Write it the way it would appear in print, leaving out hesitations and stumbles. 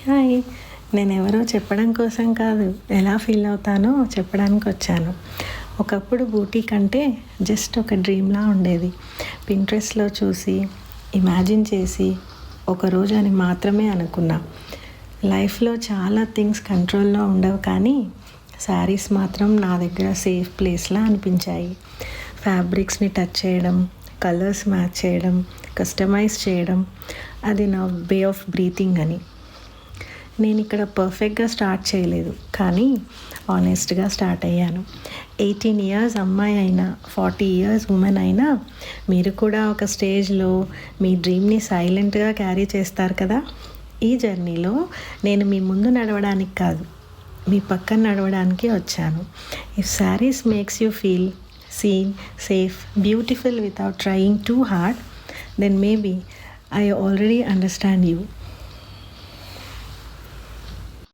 Hi! నేనెవరో చెప్పడం కోసం కాదు, ఎలా ఫీల్ అవుతానో చెప్పడానికి వచ్చాను. ఒకప్పుడు బూటీక్ అంటే జస్ట్ ఒక డ్రీమ్‌లా ఉండేది. పింట్రెస్ట్‌లో చూసి, ఇమాజిన్ చేసి, ఒకరోజు అని మాత్రమే అనుకున్నా. లైఫ్‌లో చాలా థింగ్స్ కంట్రోల్‌లో ఉండవు కానీ, శారీస్ మాత్రం నా దగ్గర సేఫ్ ప్లేస్‌లా అనిపించాయి. ఫ్యాబ్రిక్స్‌ని టచ్ చేయడం, కలర్స్ మ్యాచ్ చేయడం, కస్టమైజ్ చేయడం, అది నా వే ఆఫ్ బ్రీతింగ్ అని. నేను ఇక్కడ పర్ఫెక్ట్గా స్టార్ట్ చేయలేదు కానీ ఆనెస్ట్గా స్టార్ట్ అయ్యాను. 18 ఇయర్స్ అమ్మాయి అయినా, 40 ఇయర్స్ ఉమెన్ అయినా మీరు కూడా ఒక స్టేజ్లో మీ డ్రీమ్ని సైలెంట్గా క్యారీ చేస్తారు కదా. ఈ జర్నీలో నేను మీ ముందు నడవడానికి కాదు, మీ పక్కన నడవడానికి వచ్చాను. If saris makes you feel seen, safe, beautiful without trying too hard, then maybe I already understand you.